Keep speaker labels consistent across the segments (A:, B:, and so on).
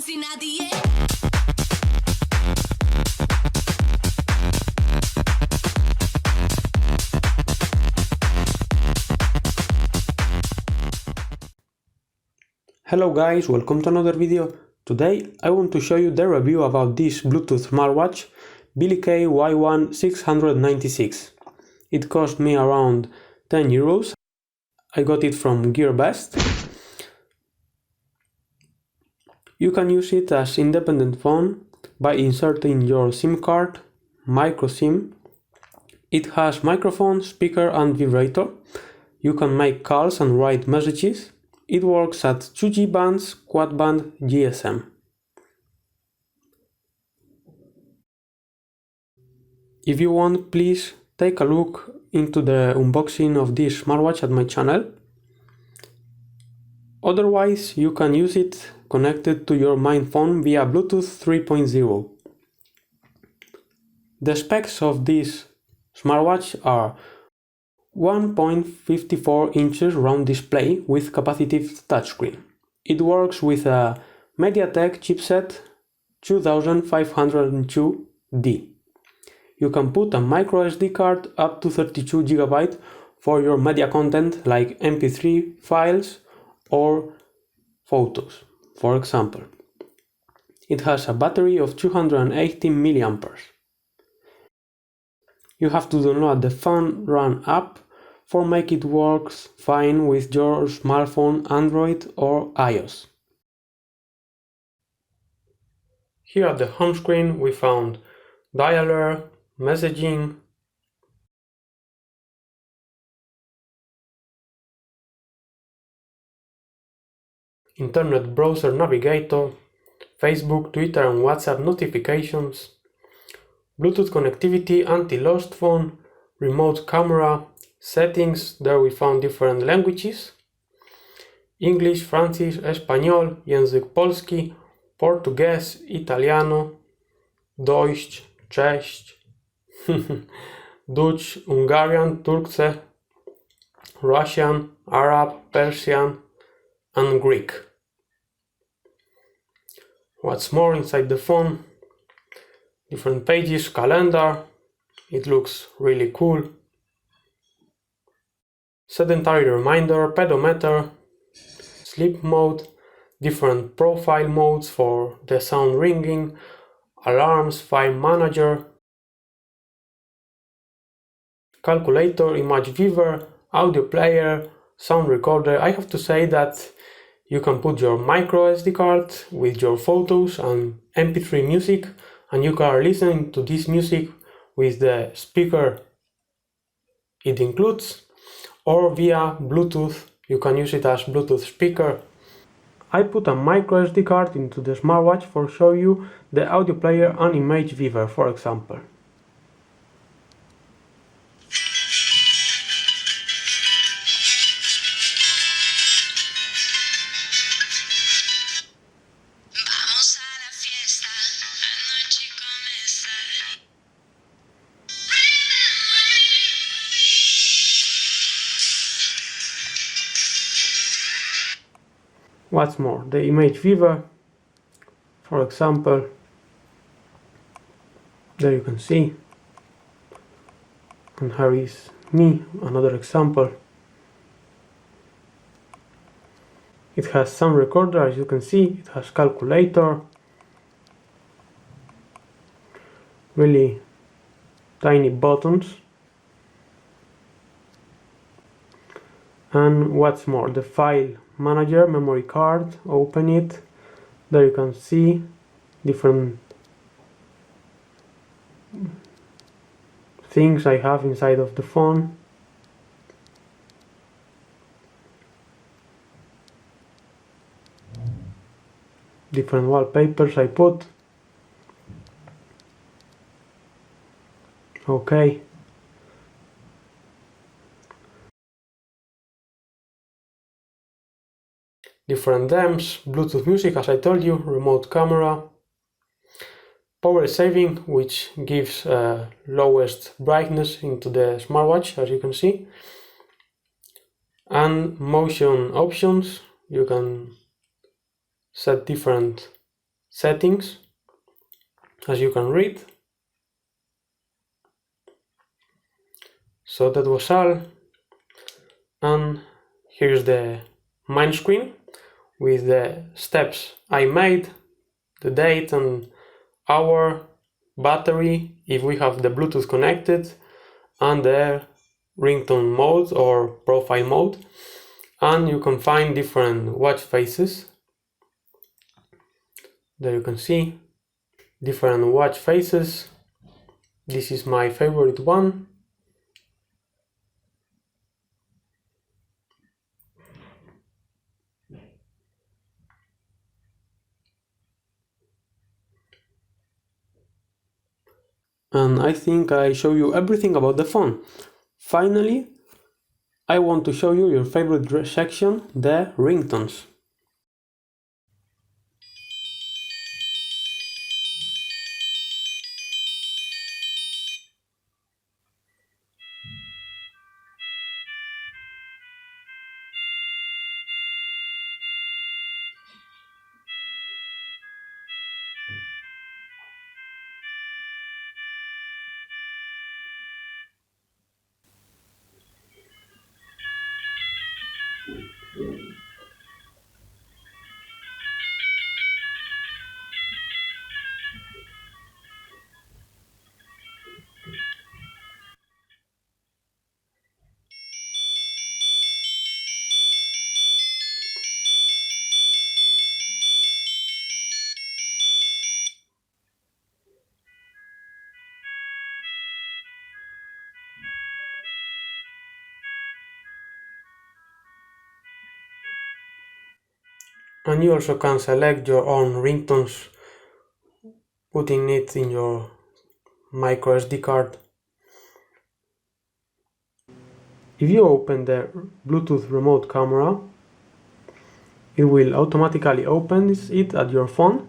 A: si nadie.
B: Hello guys, welcome to another video. Today I want to show you the review about this Bluetooth smartwatch Bilikay Y1 696. It cost me around 10 euros. I got it from GearBest. You can use it as independent phone by inserting your SIM card, micro SIM. It has microphone, speaker and vibrator. You can make calls and write messages. It works at 2G bands, quad band, GSM. If you want, please take a look into the unboxing of this smartwatch at my channel. Otherwise, you can use it connected to your main phone via Bluetooth 3.0. The specs of this smartwatch are 1.54 inches round display with capacitive touchscreen. It works with a MediaTek chipset 2502D. You can put a micro SD card up to 32 GB for your media content like MP3 files or photos, for example. It has a battery of 280 mAh. You have to download the Fun Run app for make it works fine with your smartphone, Android or iOS. Here at the home screen we found dialer, messaging, internet browser navigator, Facebook, Twitter and WhatsApp notifications, Bluetooth connectivity, anti-lost phone, remote camera, settings. There we found different languages: English, Francis, Espanol, język polski, Portuguese, Italiano, Deutsch, Czech, Dutch, Hungarian, Turkce, Russian, Arab, Persian and Greek. What's more, inside the phone, different pages, calendar, it looks really cool, sedentary reminder, pedometer, sleep mode, different profile modes for the sound ringing, alarms, file manager, calculator, image viewer, audio player, sound recorder. I have to say that you can put your micro SD card with your photos and MP3 music, and you can listen to this music with the speaker it includes, or via Bluetooth. You can use it as Bluetooth speaker. I put a micro SD card into the smartwatch for show you the audio player and image viewer, for example. What's more, the image viewer, for example, there you can see, and here is me, another example. It has sound recorder, as you can see, it has calculator, really tiny buttons, and what's more, the file manager, memory card, open it, there you can see different things I have inside of the phone. Different wallpapers I put. Okay. Different DEMs, Bluetooth music as I told you, remote camera, power saving, which gives lowest brightness into the smartwatch, as you can see, and motion options. You can set different settings, as you can read. So that was all, and here's the main screen with the steps I made, the date and hour, battery, if we have the Bluetooth connected, and the ringtone mode or profile mode. And you can find different watch faces. There you can see different watch faces. This is my favorite one. And I think I show you everything about the phone. Finally, I want to show you your favorite section, the ringtones. And you also can select your own ringtones, putting it in your micro SD card. If you open the Bluetooth remote camera, it will automatically open it at your phone.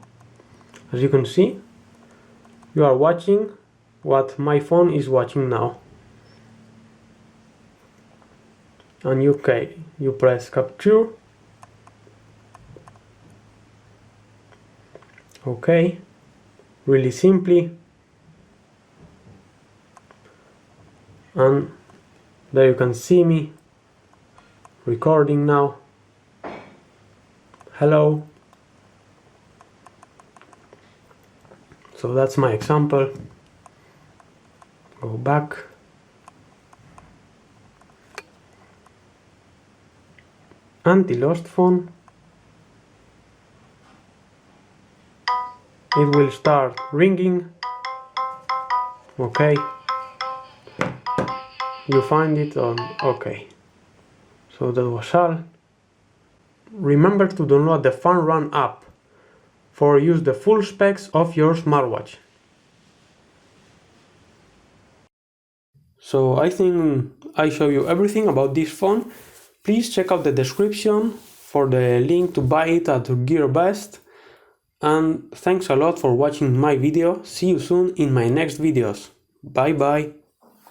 B: As you can see, you are watching what my phone is watching now. And you press capture. Okay, really simply. And there you can see me recording now. Hello. So that's my example. Go back. Anti-lost phone. It will start ringing. Okay. You find it on OK. So that was all. Remember to download the FunRun app for use the full specs of your smartwatch. So I think I show you everything about this phone. Please check out the description for the link to buy it at GearBest. And thanks a lot for watching my video. See you soon in my next videos. Bye bye.